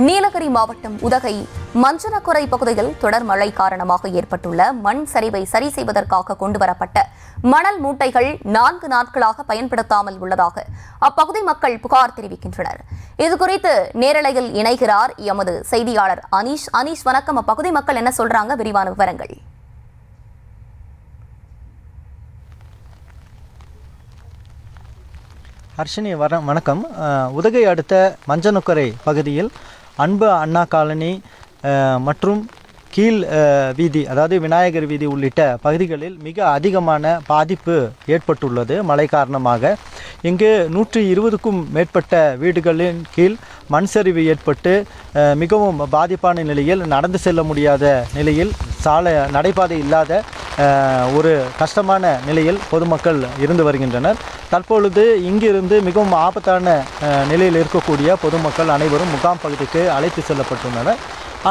நீலகிரி மாவட்டம் உதகை மஞ்சனக்குறை பகுதியில் தொடர் மழை காரணமாக ஏற்பட்டுள்ள மண் சரிவை சரி செய்வதற்காக கொண்டுவரப்பட்ட மணல் மூட்டைகள் 4 நாட்களாக பயன்படுத்தாமல் உள்ளதாக அப்பகுதி மக்கள் புகார் தெரிவிக்கின்றனர். இதுகுறித்து நேரலையில் இணைகிறார் எமது செய்தியாளர் அனீஷ். அனீஷ், வணக்கம். அப்பகுதி மக்கள் என்ன சொல்றாங்க? விரிவான விவரங்கள். ஹர்ஷினி, வணக்கம். உதகை அடுத்த மஞ்சனக்குறை பகுதியில் அன்பு அண்ணா காலனி மற்றும் கீழ் வீதி, அதாவது விநாயகர் வீதி உள்ளிட்ட பகுதிகளில் மிக அதிகமான பாதிப்பு ஏற்பட்டுள்ளது மழை காரணமாக. இங்கு 120க்கும் மேற்பட்ட வீடுகளின் கீழ் மண் சரிவு ஏற்பட்டு மிகவும் பாதிப்பான நிலையில், நடந்து செல்ல முடியாத நிலையில், நடைபாதை இல்லாத ஒரு கஷ்டமான நிலையில் பொதுமக்கள் இருந்து வருகின்றனர். தற்பொழுது இங்கிருந்து மிகவும் ஆபத்தான நிலையில் இருக்கக்கூடிய பொதுமக்கள் அனைவரும் முகாம் பகுதிக்கு அழைத்து செல்லப்பட்டுள்ளனர்.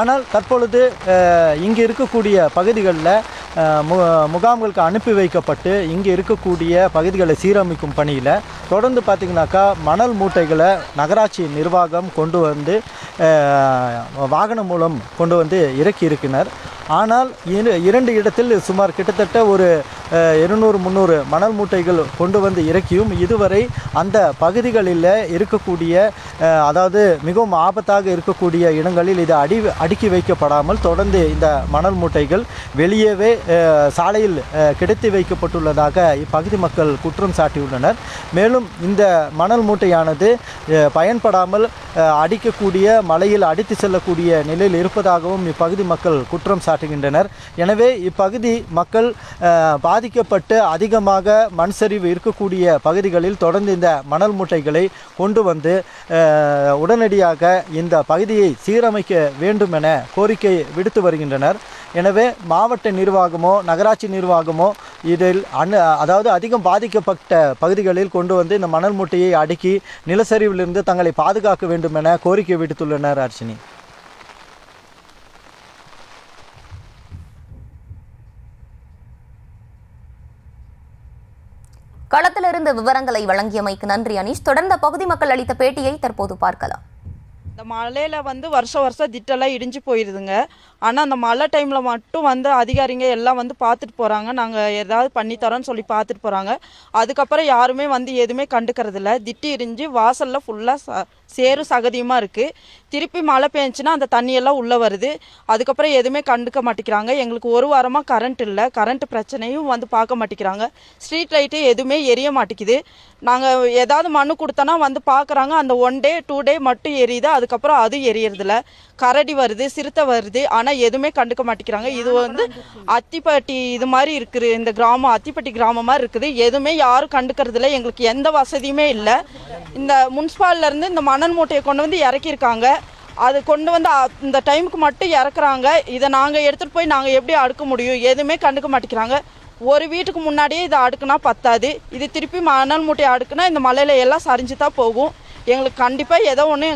ஆனால் தற்பொழுது இங்கு இருக்கக்கூடிய பகுதிகளில் முகாம்களுக்கு அனுப்பி வைக்கப்பட்டு இங்கே இருக்கக்கூடிய பகுதிகளை சீரமைக்கும் பணியில் தொடர்ந்து பார்த்திங்கனாக்கா மணல் மூட்டைகளை நகராட்சி நிர்வாகம் கொண்டு வந்து வாகனம் மூலம் கொண்டு வந்து இறக்கி இருக்கிறனர். ஆனால் 2 இடத்தில் சுமார் கிட்டத்தட்ட ஒரு 200-300 மணல் மூட்டைகள் கொண்டு வந்து இறக்கியும் இதுவரை அந்த பகுதிகளில் இருக்கக்கூடிய, அதாவது மிகவும் ஆபத்தாக இருக்கக்கூடிய இடங்களில் இது அடுக்கி வைக்கப்படாமல் தொடர்ந்து இந்த மணல் மூட்டைகள் வெளியவே சாலையில் கிடத்தி வைக்கப்பட்டுள்ளதாக இப்பகுதி மக்கள் குற்றம் சாட்டியுள்ளனர். மேலும் இந்த மணல் மூட்டையானது பயன்படாமல் அடிக்கக்கூடிய, மலையில் அடித்து செல்லக்கூடிய நிலையில் இருப்பதாகவும் இப்பகுதி மக்கள் குற்றம் சாட்டுகின்றனர். எனவே இப்பகுதி மக்கள் பாதிக்கப்பட்டு அதிகமாக மண் சரிவு இருக்கக்கூடிய பகுதிகளில் தொடர்ந்து இந்த மணல் மூட்டைகளை கொண்டு வந்து உடனடியாக இந்த பகுதியை சீரமைக்க வேண்டும் என கோரிக்கை விடுத்து வருகின்றனர். எனவே மாவட்ட நிர்வாகமோ நகராட்சி நிர்வாகமோ இதில் அதாவது அதிகம் பாதிக்கப்பட்ட பகுதிகளில் கொண்டு வந்து இந்த மணல் மூட்டையை அடுக்கி நிலச்சரிவிலிருந்து தங்களை பாதுகாக்க வேண்டும் என கோரிக்கை விடுத்துள்ளனர். அர்ச்சினி, களத்திலிருந்து விவரங்களை வழங்கியமைக்கு நன்றி அனீஷ். தொடர்ந்த பகுதி மக்கள் அளித்த பேட்டியை தற்போது பார்க்கலாம். இந்த மழையில் வருஷம் திட்டெல்லாம் இடிஞ்சு போயிடுதுங்க. ஆனால் அந்த மழை டைமில் மட்டும் அதிகாரிங்க எல்லாம் பார்த்துட்டு போகிறாங்க. நாங்கள் ஏதாவது பண்ணித்தரோன்னு சொல்லி பார்த்துட்டு போகிறாங்க. அதுக்கப்புறம் யாருமே எதுவுமே கண்டுக்கிறதில்ல. திட்டு இடிஞ்சு வாசலில் ஃபுல்லாக சேரும் சகதியுமாக இருக்குது. திருப்பி மழை பெஞ்சுன்னா அந்த தண்ணியெல்லாம் உள்ளே வருது. அதுக்கப்புறம் எதுவுமே கண்டுக்க மாட்டேங்கிறாங்க. எங்களுக்கு ஒரு வாரமாக கரண்ட் இல்லை. கரண்ட் பிரச்சனையும் பார்க்க மாட்டேங்கிறாங்க. ஸ்ட்ரீட் லைட்டு எதுவுமே எரிய மாட்டேங்குது. நாங்கள் ஏதாவது மனு கொடுத்தோன்னா பார்க்குறாங்க. அந்த 1 டே 2 டே மட்டும் எரியுது. அதுக்கப்புறம் அது எரியறதில்ல. கரடி வருது, சிறுத்தை வருது. ஆனால் எதுவுமே கண்டுக்க மாட்டேங்கிறாங்க. இது அத்திப்பட்டி இது மாதிரி இருக்குது. இந்த கிராமம் அத்திப்பட்டி கிராமமாக இருக்குது. எதுவுமே யாரும் கண்டுக்கிறதில்ல. எங்களுக்கு எந்த வசதியுமே இல்லை. இந்த முனிசிபாலிலேருந்து இந்த மணல் மூட்டையை கொண்டு வந்து இறக்கியிருக்காங்க. அது கொண்டு வந்து இந்த டைமுக்கு மட்டும் இறக்குறாங்க. இதை நாங்கள் எடுத்துகிட்டு போய் நாங்கள் எப்படி அடுக்க முடியும்? எதுவுமே கண்டுக்க மாட்டேங்கிறாங்க. ஒரு வீட்டுக்கு முன்னாடியே இதை அடுக்குனா பத்தாது. இது திருப்பி மணல் மூட்டையை அடுக்குனா இந்த மலையில எல்லாம் சரிஞ்சு தான் போகும். எங்களுக்கு கண்டிப்பாக ஏதோ ஒன்று